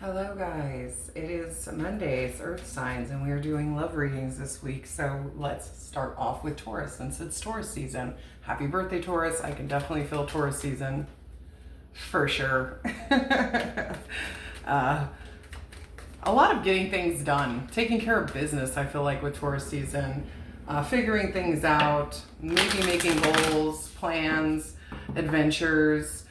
Hello guys, it is Monday, it's Earth Signs, and we are doing love readings this week. So let's start off with Taurus since it's Taurus season. Happy birthday, Taurus. I can definitely feel Taurus season for sure. A lot of getting things done, taking care of business, I feel like with Taurus season, figuring things out, maybe making goals, plans, adventures,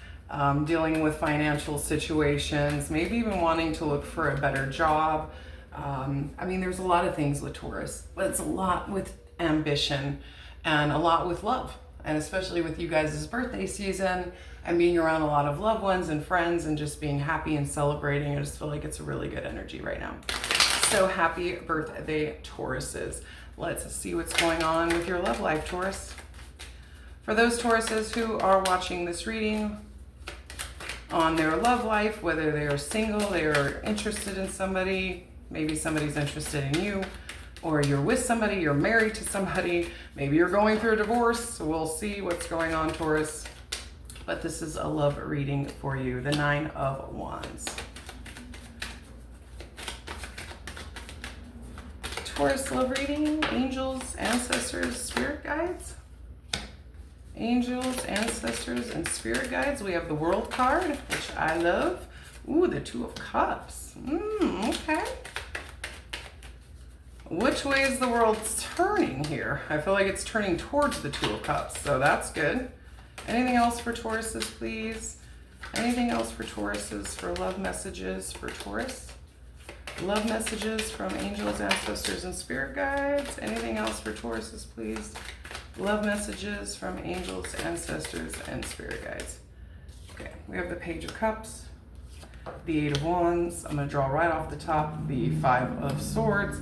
dealing with financial situations, maybe even wanting to look for a better job. I mean, there's a lot of things with Taurus, but it's a lot with ambition and a lot with love. And especially with you guys' birthday season and being around a lot of loved ones and friends and just being happy and celebrating. I just feel like it's a really good energy right now. So happy birthday, Tauruses. Let's see what's going on with your love life, Taurus. For those Tauruses who are watching this reading on their love life, whether they are single, they are interested in somebody, maybe somebody's interested in you, or you're with somebody, you're married to somebody, maybe you're going through a divorce. So we'll see what's going on, Taurus. But this is a love reading for you. The 9 of Wands. Taurus love reading, angels, ancestors, spirit guides. Angels, ancestors, and spirit guides. We have the World card, which I love. Ooh, the 2 of Cups. Okay. Which way is the world turning here? I feel like it's turning towards the 2 of Cups, so that's good. Anything else for Tauruses, please? Anything else for Tauruses for love messages for Taurus? Love messages from angels, ancestors, and spirit guides. Anything else for Tauruses, please? Love messages from angels, ancestors, and spirit guides. Okay, we have the Page of Cups, the 8 of Wands. I'm going to draw right off the top the 5 of Swords,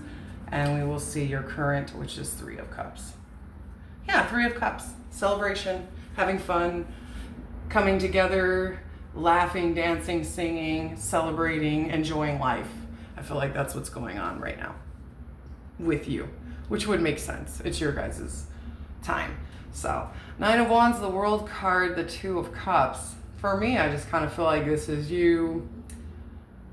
and we will see your current, which is 3 of Cups. Yeah, 3 of Cups. Celebration, having fun, coming together, laughing, dancing, singing, celebrating, enjoying life. I feel like that's what's going on right now with you, which would make sense. It's your guys' time. So 9 of Wands, the World card, the 2 of Cups. For me, I just kind of feel like this is you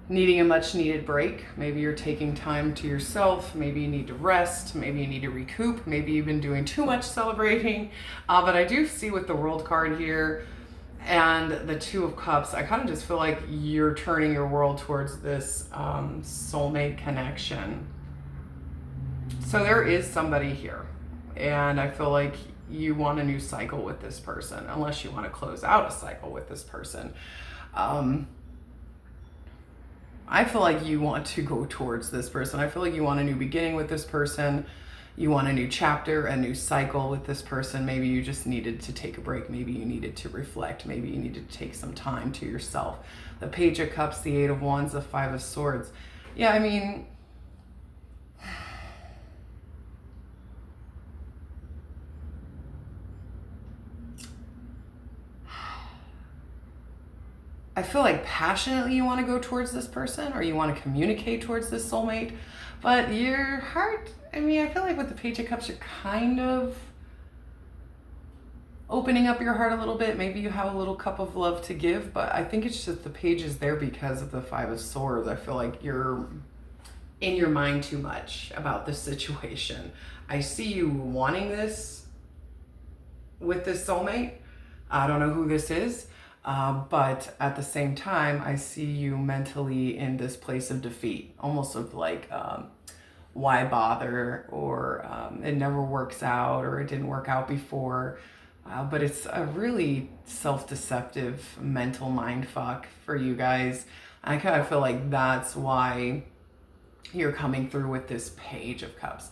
needing a much needed break. Maybe you're taking time to yourself. Maybe you need to rest. Maybe you need to recoup. Maybe you've been doing too much celebrating. But I do see with the World card here and the 2 of Cups, I kind of just feel like you're turning your world towards this soulmate connection. So there is somebody here. And I feel like you want a new cycle with this person, unless you want to close out a cycle with this person. I feel like you want to go towards this person. I feel like you want a new beginning with this person. You want a new chapter, a new cycle with this person. Maybe you just needed to take a break. Maybe you needed to reflect. Maybe you needed to take some time to yourself. The Page of Cups, the 8 of Wands, the 5 of Swords. Yeah, I mean, I feel like passionately you want to go towards this person, or you want to communicate towards this soulmate, but your heart, I mean, I feel like with the Page of Cups, you're kind of opening up your heart a little bit. Maybe you have a little cup of love to give, but I think it's just the Page is there because of the 5 of Swords. I feel like you're in your mind too much about this situation. I see you wanting this with this soulmate. I don't know who this is. But at the same time, I see you mentally in this place of defeat, almost of like, why bother, or it never works out, or it didn't work out before. But it's a really self-deceptive mental mind fuck for you guys. I kind of feel like that's why you're coming through with this Page of Cups.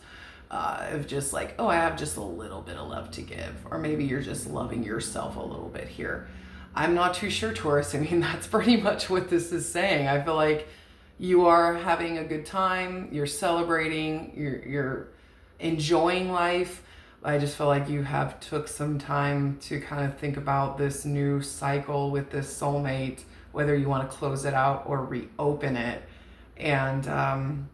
Of just like, oh, I have just a little bit of love to give. Or maybe you're just loving yourself a little bit here. I'm not too sure, Taurus. I mean, that's pretty much what this is saying. I feel like you are having a good time. You're celebrating. You're enjoying life. I just feel like you have took some time to kind of think about this new cycle with this soulmate, whether you want to close it out or reopen it. And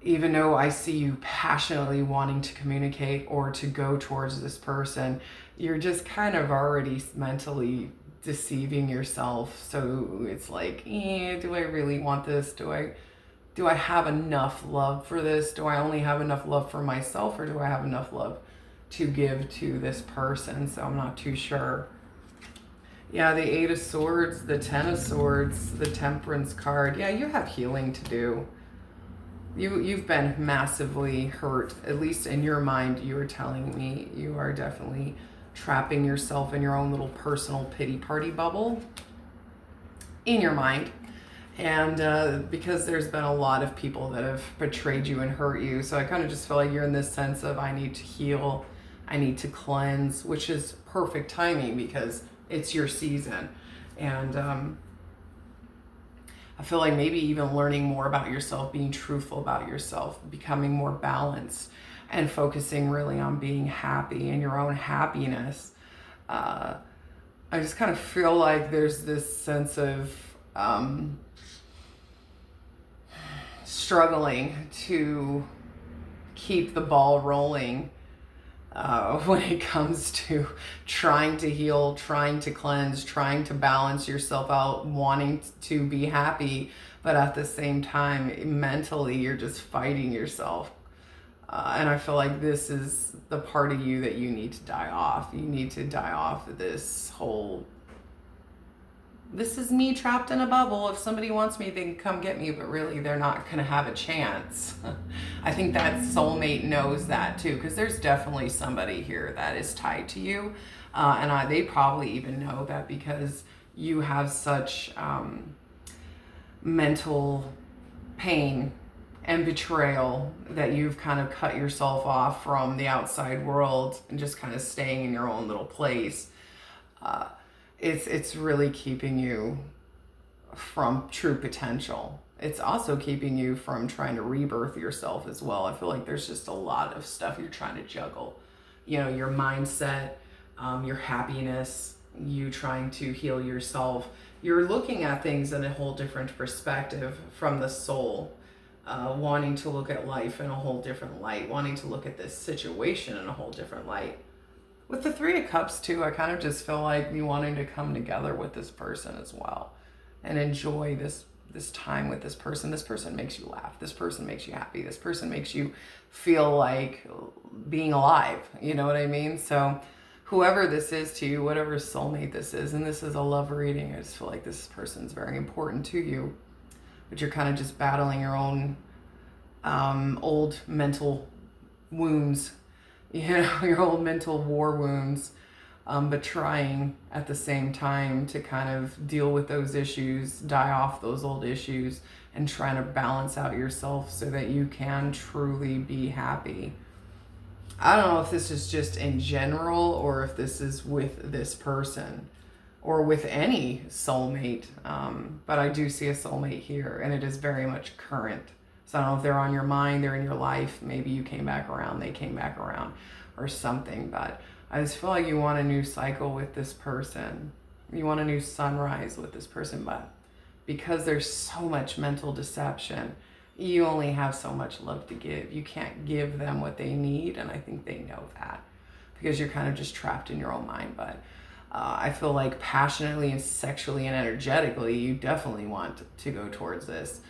even though I see you passionately wanting to communicate or to go towards this person, you're just kind of already mentally deceiving yourself. So it's like, do I really want this? Do I have enough love for this? Do I only have enough love for myself, or do I have enough love to give to this person? So I'm not too sure. Yeah, the Eight of Swords, the Ten of Swords, the Temperance card. Yeah, you have healing to do. You've been massively hurt, at least in your mind. You are telling me you are definitely trapping yourself in your own little personal pity party bubble in your mind. And because there's been a lot of people that have betrayed you and hurt you. So I kind of just feel like you're in this sense of, I need to heal, I need to cleanse, which is perfect timing because it's your season. And I feel like maybe even learning more about yourself, being truthful about yourself, becoming more balanced, and focusing really on being happy and your own happiness. I just kind of feel like there's this sense of struggling to keep the ball rolling when it comes to trying to heal, trying to cleanse, trying to balance yourself out, wanting to be happy, but at the same time, mentally, you're just fighting yourself. And I feel like this is the part of you that you need to die off. You need to die off this whole, this is me trapped in a bubble. If somebody wants me, they can come get me, but really they're not going to have a chance. I think that soulmate knows that too, because there's definitely somebody here that is tied to you. And they probably even know that because you have such mental pain and betrayal that you've kind of cut yourself off from the outside world and just kind of staying in your own little place. It's really keeping you from true potential. It's also keeping you from trying to rebirth yourself as well. I feel like there's just a lot of stuff you're trying to juggle. You know, your mindset, your happiness, you trying to heal yourself. You're looking at things in a whole different perspective from the soul, wanting to look at life in a whole different light, wanting to look at this situation in a whole different light. With the Three of Cups too, I kind of just feel like you wanting to come together with this person as well and enjoy this time with this person. This person makes you laugh. This person makes you happy. This person makes you feel like being alive. You know what I mean? So whoever this is to you, whatever soulmate this is, and this is a love reading, I just feel like this person's very important to you, but you're kind of just battling your own old mental wounds, you know, your old mental war wounds, but trying at the same time to kind of deal with those issues, die off those old issues, and trying to balance out yourself so that you can truly be happy. I don't know if this is just in general or if this is with this person or with any soulmate, but I do see a soulmate here, and it is very much current. So I don't know if they're on your mind, they're in your life, maybe you came back around, they came back around or something, but I just feel like you want a new cycle with this person. You want a new sunrise with this person, but because there's so much mental deception, you only have so much love to give. You can't give them what they need, and I think they know that because you're kind of just trapped in your own mind. But I feel like passionately and sexually and energetically, you definitely want to go towards this.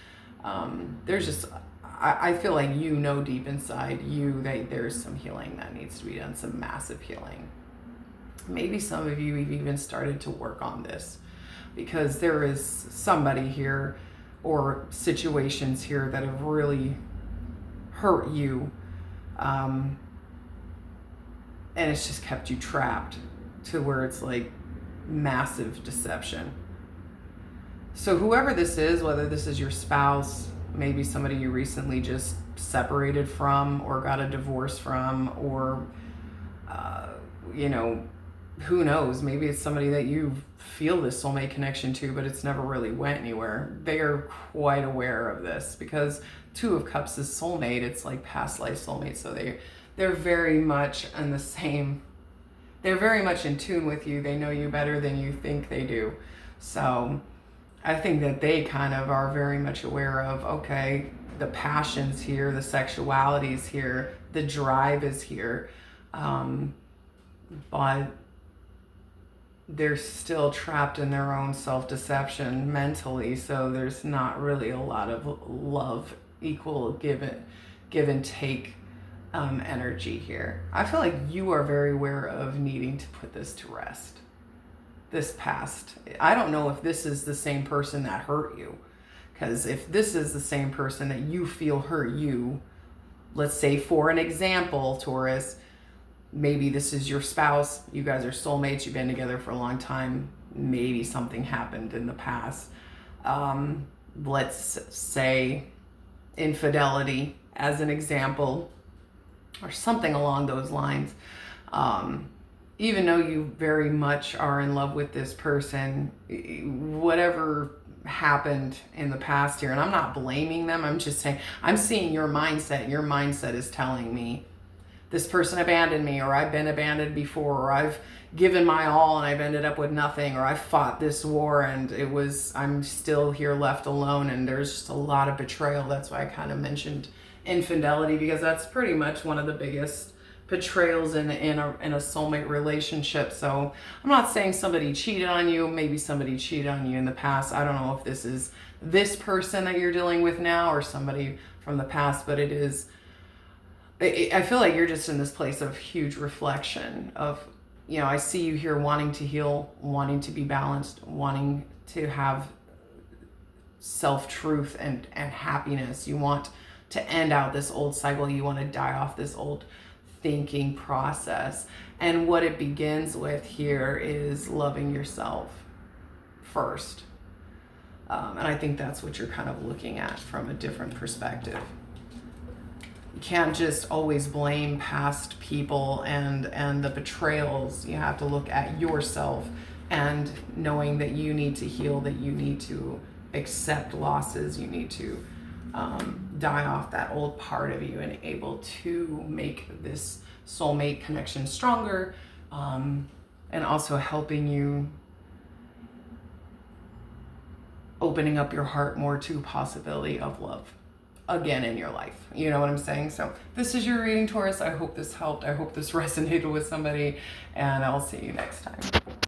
There's just, I feel like you know deep inside you that there's some healing that needs to be done, some massive healing. Maybe some of you have even started to work on this because there is somebody here or situations here that have really hurt you, and it's just kept you trapped to where it's like massive deception. So whoever this is, whether this is your spouse, maybe somebody you recently just separated from or got a divorce from, or you know, who knows, maybe it's somebody that you feel this soulmate connection to, but it's never really went anywhere. They are quite aware of this because Two of Cups is soulmate. It's like past life soulmate. So they're very much in the same, they're very much in tune with you. They know you better than you think they do. So I think that they kind of are very much aware of, okay, the passion's here, the sexuality's here, the drive is here. But they're still trapped in their own self-deception mentally, so there's not really a lot of love, equal give and take energy here. I feel like you are very aware of needing to put this to rest. This past, I don't know if this is the same person that hurt you, because if this is the same person that you feel hurt you, let's say for an example, Taurus, maybe this is your spouse, you guys are soulmates, you've been together for a long time, maybe something happened in the past. Let's say infidelity as an example, or something along those lines. Even though you very much are in love with this person, whatever happened in the past here, and I'm not blaming them, I'm just saying, I'm seeing your mindset. Your mindset is telling me, this person abandoned me, or I've been abandoned before, or I've given my all and I've ended up with nothing, or I fought this war and I'm still here left alone, and there's just a lot of betrayal. That's why I kind of mentioned infidelity, because that's pretty much one of the biggest betrayals in a soulmate relationship. So I'm not saying somebody cheated on you. Maybe somebody cheated on you in the past. I don't know if this is this person that you're dealing with now or somebody from the past, but I feel like you're just in this place of huge reflection of, I see you here wanting to heal, wanting to be balanced, wanting to have self-truth and happiness. You want to end out this old cycle. You want to die off this old thinking process. And what it begins with here is loving yourself first. And I think that's what you're kind of looking at from a different perspective. You can't just always blame past people and the betrayals. You have to look at yourself and knowing that you need to heal, that you need to accept losses, you need to die off that old part of you and able to make this soulmate connection stronger, and also helping you opening up your heart more to possibility of love again in your life. You know what I'm saying? So this is your reading, Taurus. I hope this helped. I hope this resonated with somebody, and I'll see you next time.